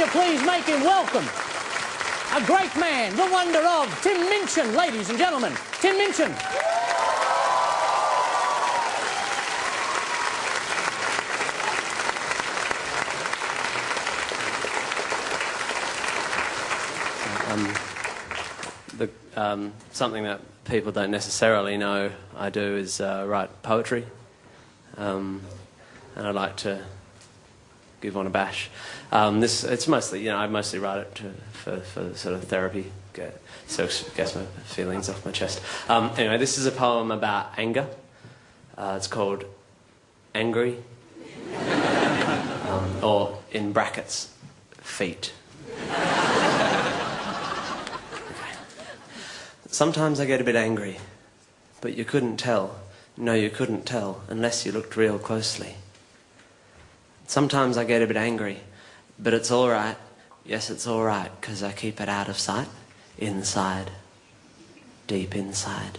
you please make him welcome? A great man, the wonder of Tim Minchin, ladies and gentlemen. Tim Minchin. Something that people don't necessarily know I do is write poetry, and I'd like to give one a bash. It's mostly, I mostly write it for sort of therapy, get my feelings off my chest. Anyway, this is a poem about anger. It's called Angry, or in brackets, feet. Sometimes I get a bit angry, but you couldn't tell. No, you couldn't tell unless you looked real closely. Sometimes I get a bit angry, but it's all right. Yes, it's all right, 'cause I keep it out of sight, inside, deep inside.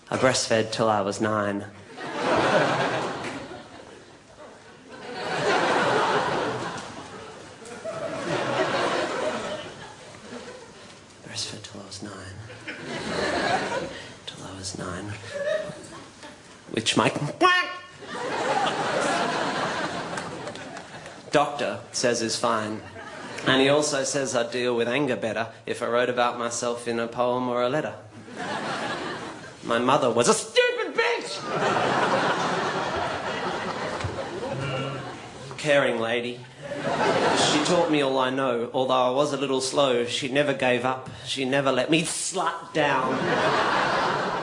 I breastfed till I was 9. Breastfed till I was 9. Till I was 9. Which my doctor says is fine. And he also says I'd deal with anger better if I wrote about myself in a poem or a letter. My mother was a stupid bitch! Caring lady. She taught me all I know, although I was a little slow. She never gave up. She never let me slut down.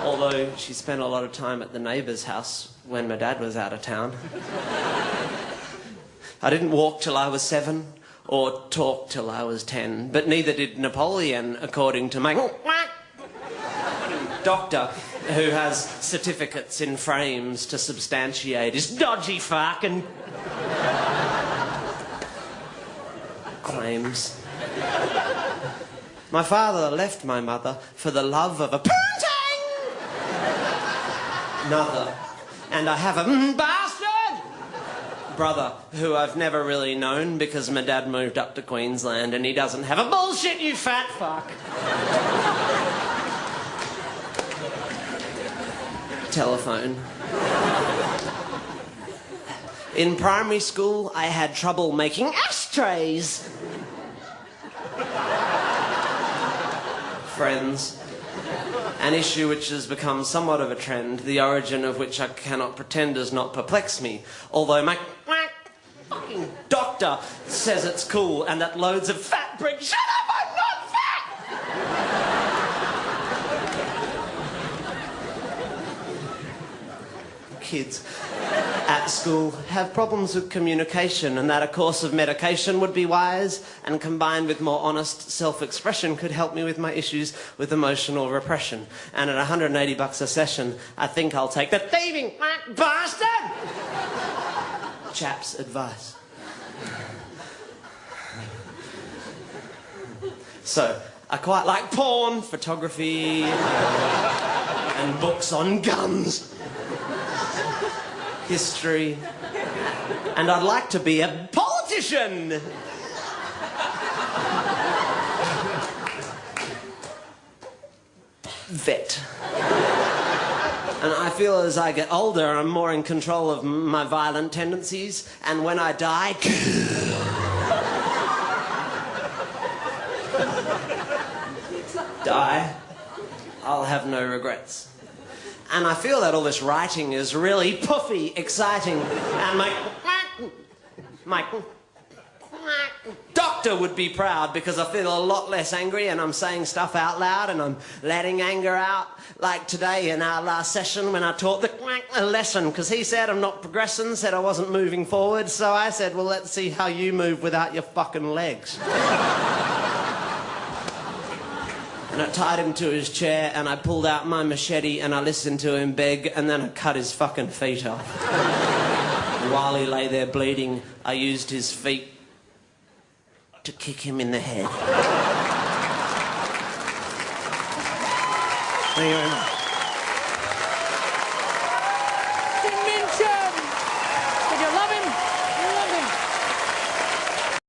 Although she spent a lot of time at the neighbour's house when my dad was out of town. I didn't walk till I was 7 or talk till I was 10, but neither did Napoleon, according to my doctor, who has certificates in frames to substantiate his dodgy fucking claims. My father left my mother for the love of a poontang! Another. And I have a bastard brother who I've never really known because my dad moved up to Queensland and he doesn't have a bullshit, you fat fuck. Telephone. In primary school, I had trouble making ashtrays. Friends. An issue which has become somewhat of a trend, the origin of which I cannot pretend does not perplex me, although my fucking doctor says it's cool and that loads of fat bricks... Shut up, I'm not fat! Kids at school have problems with communication, and that a course of medication would be wise, and combined with more honest self-expression could help me with my issues with emotional repression. And at $180 a session, I think I'll take the thieving bastard chap's advice. So, I quite like porn, photography, and books on guns. History, and I'd like to be a politician. Vet. And I feel as I get older, I'm more in control of my violent tendencies, and when I die... I'll have no regrets. And I feel that all this writing is really puffy, exciting, and my doctor would be proud because I feel a lot less angry and I'm saying stuff out loud and I'm letting anger out, like today in our last session when I taught the lesson, because he said I'm not progressing, said I wasn't moving forward, so I said, well, let's see how you move without your fucking legs. And I tied him to his chair and I pulled out my machete and I listened to him beg and then I cut his fucking feet off. And while he lay there bleeding, I used his feet to kick him in the head. Thank you very much.